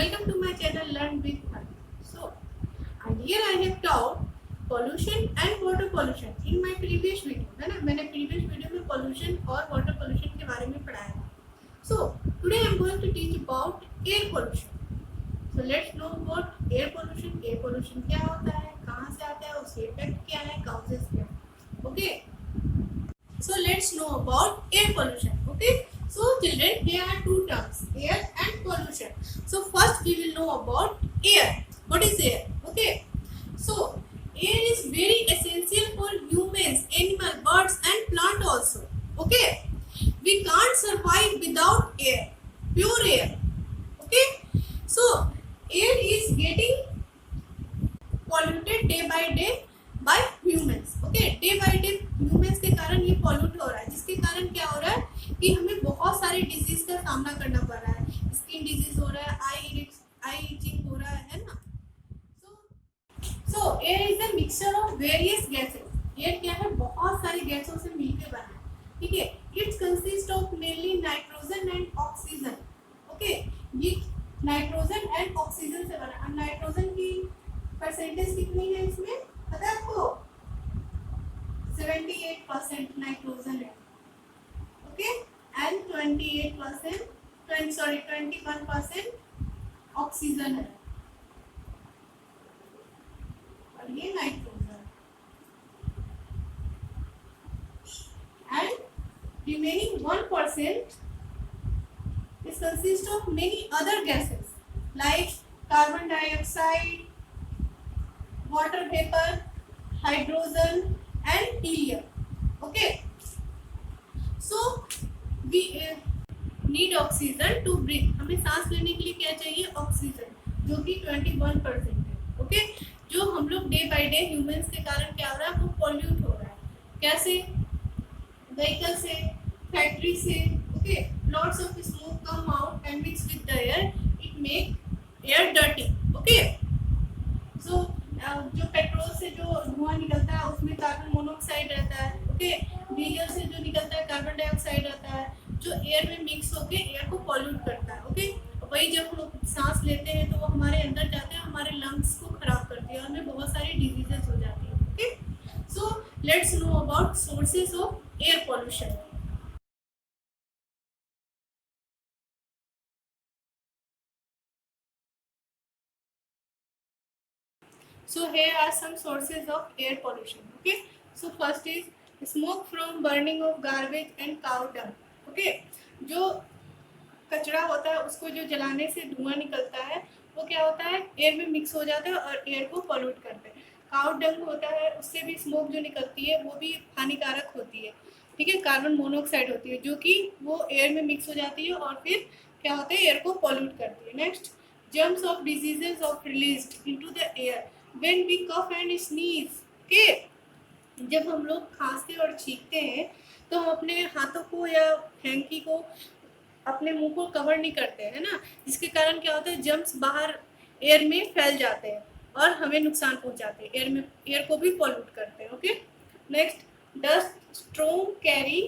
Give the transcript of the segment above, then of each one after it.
Welcome to my channel Learn with Fun. So, here I have taught pollution and water pollution in my previous video. है ना, मैंने previous video में pollution और water pollution के बारे में पढ़ाया था. So, today I am going to teach about air pollution. So, let's know about air pollution. Air pollution क्या होता है, कहाँ से आता है, उसके effect क्या है, causes क्या है. Okay. So, let's know about air pollution. Okay. So children, here are two terms, air and pollution. So first we will know about air. What is air? Okay. So air is very essential for humans, animal, birds and plant also. Okay. We can't survive without air. Pure air. Okay. So air is getting polluted day by day by humans. Okay. Day by day humans के कारण ये pollute हो रहा है, जिसके कारण क्या हो रहा है कि हमें बहुत सारे डिजीज का सामना करना पड़ रहा है. स्किन डिजीज हो रहा है, आई इचिंग हो रहा है ना. सो air is a mixture of various gases. Air क्या है, बहुत सारी गैसों से मिलकर बना है. ठीक है. It's consist of mainly nitrogen and oxygen. Okay. ये नाइट्रोजन एंड ऑक्सीजन से बना है. नाइट्रोजन की परसेंटेज कितनी है इसमें पता है आपको? 78% नाइट्रोजन है. ओके. and 21% ऑक्सीजन है और ये nitrogen. And remaining 1% is consist of many other gases like carbon dioxide, water vapor, hydrogen and helium. Okay. So we need oxygen to breathe. हमें सांस लेने के लिए क्या चाहिए? ऑक्सीजन, जो कि 21% है. ओके. जो हम लोग डे बाय डे ह्यूमंस के कारण क्या हो रहा है, वो पॉल्यूट हो रहा है. कैसे? व्हीकल से, फैक्ट्री से. Okay. Lots of smoke come out and mix with the air. It make air dirty. Okay. So जो पेट्रोल से जो धुआं निकलता है उसमें कार्बन मोनोऑक्साइड रहता है. ओके. डीजल से जो निकलता है कार्बन डाइऑक्साइड रहता है, जो एयर में मिक्स होकर एयर को पॉल्यूट करता है. ओके. वही जब हम लोग सांस लेते हैं तो वो हमारे अंदर जाते हैं, हमारे लंग्स को खराब करती है और हमें बहुत सारी डिजीजेस हो जाती है. Okay. So let's know about sources of air pollution. So here are some sources of air pollution. Okay. So first is smoke from burning of garbage and cow dung. Okay. जो कचरा होता है उसको जो जलाने से धुआं निकलता है वो क्या होता है, एयर में मिक्स हो जाता है और एयर को पॉल्यूट करते हैं. काउ डंग होता है, उससे भी स्मोक जो निकलती है वो भी हानिकारक होती है. ठीक है. कार्बन मोनोऑक्साइड होती है जो कि वो एयर में मिक्स हो जाती है और फिर क्या होता है, एयर को पॉल्यूट करती है. Next, germs of diseases of released into the air when we cough and sneeze. के जब हम लोग खांसते और छींकते हैं तो हम अपने हाथों को या हैंकी को अपने मुंह को कवर नहीं करते हैं ना, जिसके कारण क्या होता है, जर्म्स बाहर एयर में फैल जाते हैं और हमें नुकसान पहुंचाते हैं. एयर को भी पॉल्यूट करते हैं. Okay. Next, dust storm carry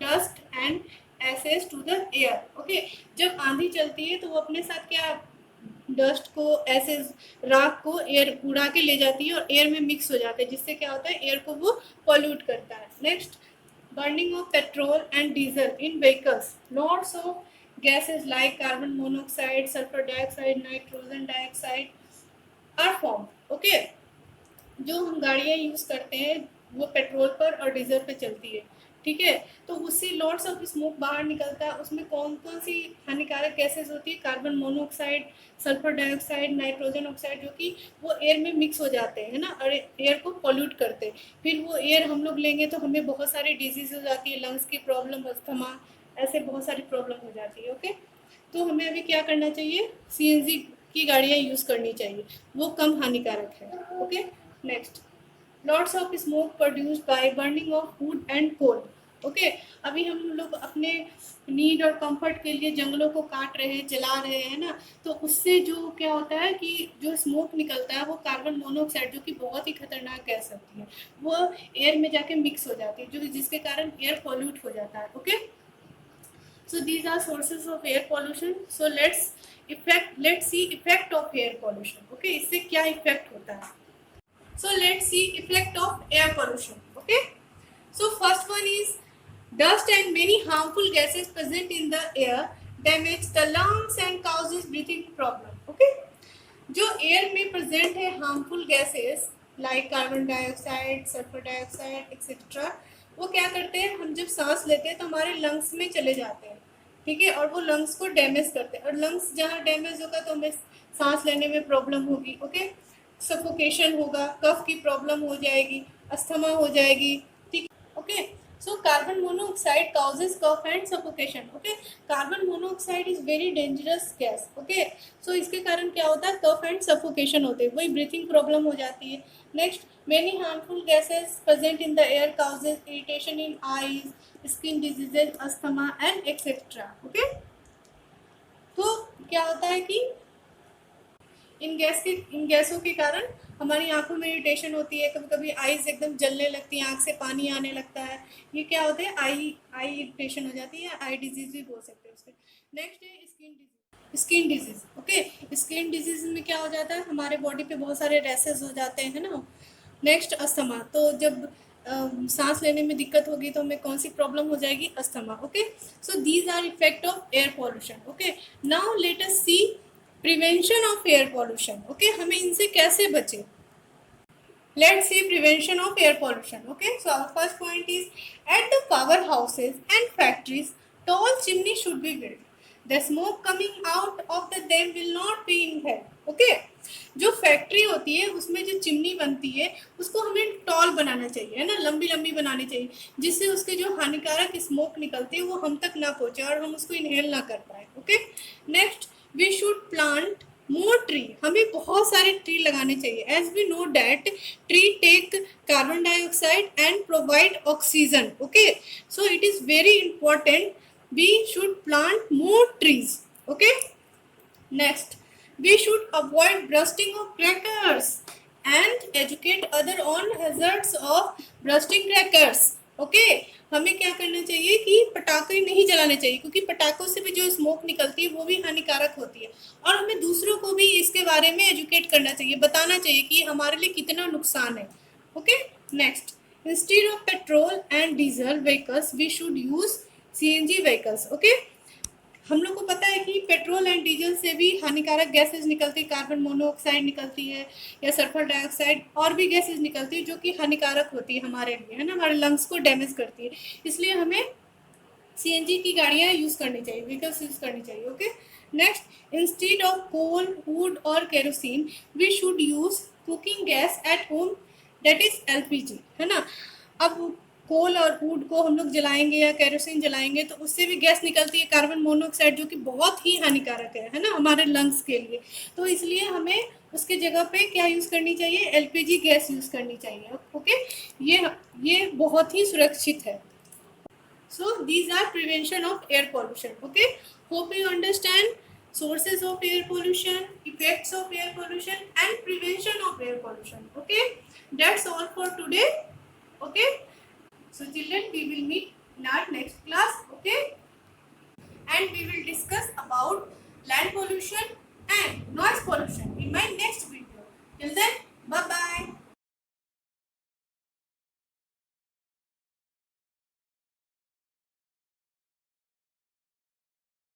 dust and ashes to the air. Okay. जब आंधी चलती है तो वो अपने साथ क्या, डस्ट को, एसेस, राख को एयर उड़ा के ले जाती है और एयर में मिक्स हो जाता है, जिससे क्या होता है, एयर को वो पॉल्यूट करता है. Next, burning of petrol and diesel in vehicles. Lots of gases like carbon monoxide, sulfur dioxide, nitrogen dioxide are formed. Okay. जो हम गाड़ियाँ यूज़ करते हैं वो पेट्रोल पर और डीजल पे चलती है. ठीक है. तो उससे लॉट्स ऑफ स्मोक बाहर निकलता है. उसमें कौन कौन सी हानिकारक गैसेस होती है? Carbon monoxide, sulphur dioxide, nitrogen oxide, जो कि वो एयर में मिक्स हो जाते हैं ना और एयर को पॉल्यूट करते हैं. फिर वो एयर हम लोग लेंगे तो हमें बहुत सारी डिजीज हो जाती है, लंग्स की प्रॉब्लम, अस्थमा, ऐसे बहुत सारी प्रॉब्लम हो जाती है. ओके. तो हमें अभी क्या करना चाहिए, CNG की गाड़ियाँ यूज़ करनी चाहिए, वो कम हानिकारक है. Okay. Next, lots of smoke produced by burning of wood and coal. Okay. अभी हम लोग अपने नीड और कंफर्ट के लिए जंगलों को काट रहे हैं, जला रहे हैं ना, तो उससे जो क्या होता है कि जो स्मोक निकलता है वो कार्बन मोनोऑक्साइड, जो कि बहुत ही खतरनाक गैस होती है, वो एयर में जाके मिक्स हो जाती है, जो जिसके कारण एयर पॉल्यूट हो जाता है. Okay. So these are sources of air pollution. So let's see effect of air pollution. Okay, इससे क्या effect होता है? So let's see effect of air pollution. Okay, so first one is dust and many harmful gases present in the air damage the lungs and causes breathing problem. Okay, जो air में present है harmful gases like carbon dioxide, sulphur dioxide etcetera, वो क्या करते हैं, हम जब सांस लेते हैं तो हमारे लंग्स में चले जाते हैं, ठीक है, और वो लंग्स को डैमेज करते हैं, और लंग्स जहाँ डैमेज होगा तो हमें सांस लेने में प्रॉब्लम होगी, ओके, सफोकेशन होगा, कफ की प्रॉब्लम हो जाएगी, अस्थमा हो जाएगी, ठीक, okay. So carbon monoxide causes cough and suffocation. Okay, carbon monoxide is very dangerous gas. Okay, so इसके कारण क्या होता है, cough and suffocation होते हैं, वही breathing problem हो जाती है. Next, many harmful gases present in the air causes irritation in eyes, skin diseases, asthma and etc. Okay, तो क्या होता है कि इन गैसों के कारण हमारी आंखों में इरिटेशन होती है, कभी कभी आईज एकदम जलने लगती है, आंख से पानी आने लगता है, ये क्या होता है, आई इरिटेशन हो जाती है, आई डिजीज भी बोल सकते हैं उसके। नेक्स्ट है skin disease. Okay, skin disease में क्या हो जाता है, हमारे बॉडी पे बहुत सारे रैसेस हो जाते हैं, है ना। नेक्स्ट अस्थमा, तो जब सांस लेने में दिक्कत होगी तो हमें कौन सी प्रॉब्लम हो जाएगी, asthma. Okay, so these are effect of air pollution. Okay, now let us see prevention of air pollution. Okay, हमें इनसे कैसे बचे। Let's see prevention of air pollution. Okay, so our first point is at the powerhouses and factories, tall chimneys should be built. The smoke coming out of them will not be inhaled. Okay, जो factory होती है उसमें जो chimney बनती है उसको हमें toll बनाना चाहिए, है ना, लंबी लंबी बनानी चाहिए, जिससे उसके जो हानिकारक स्मोक निकलती है वो हम तक ना पहुंचे और हम उसको इनहेल ना कर पाए। Okay, next we should plant more tree, हमें बहुत सारे ट्री लगाने चाहिए, as we know that tree take carbon dioxide and provide oxygen. Okay, so it is very important, we should plant more trees. Okay, next we should avoid bursting of crackers and educate other on hazards of bursting crackers. Okay, हमें क्या करना चाहिए कि पटाखे नहीं जलाने चाहिए, क्योंकि पटाखों से भी जो स्मोक निकलती है वो भी हानिकारक होती है, और हमें दूसरों को भी इसके बारे में एजुकेट करना चाहिए, बताना चाहिए कि हमारे लिए कितना नुकसान है। Okay, next, instead of petrol and diesel vehicles we should use CNG vehicles. Okay, हम लोग को पता है कि पेट्रोल एंड डीजल से भी हानिकारक गैसेज निकलती है, कार्बन मोनोऑक्साइड निकलती है या सल्फर डाइऑक्साइड, और भी गैसेज निकलती है जो कि हानिकारक होती है हमारे लिए, है ना, हमारे लंग्स को डैमेज करती है, इसलिए हमें सीएनजी की गाड़ियाँ यूज़ करनी चाहिए, व्हीकल्स यूज़ करनी चाहिए। Okay, next, instead of coal, wood और kerosene we should use cooking gas at home, that is LPG, है ना। अब कोल और वुड को हम लोग जलाएंगे या केरोसिन जलाएंगे तो उससे भी गैस निकलती है, कार्बन मोनोऑक्साइड, जो कि बहुत ही हानिकारक है ना, हमारे लंग्स के लिए, तो इसलिए हमें उसके जगह पे क्या यूज़ करनी चाहिए, एलपीजी गैस यूज़ करनी चाहिए। ओके, ये बहुत ही सुरक्षित है। So these are prevention of air pollution. Okay, hope you understand sources of air pollution, effects of air pollution and prevention of air pollution. Okay, that's all for today. Okay, so children, we will meet in our next class. Okay, and we will discuss about land pollution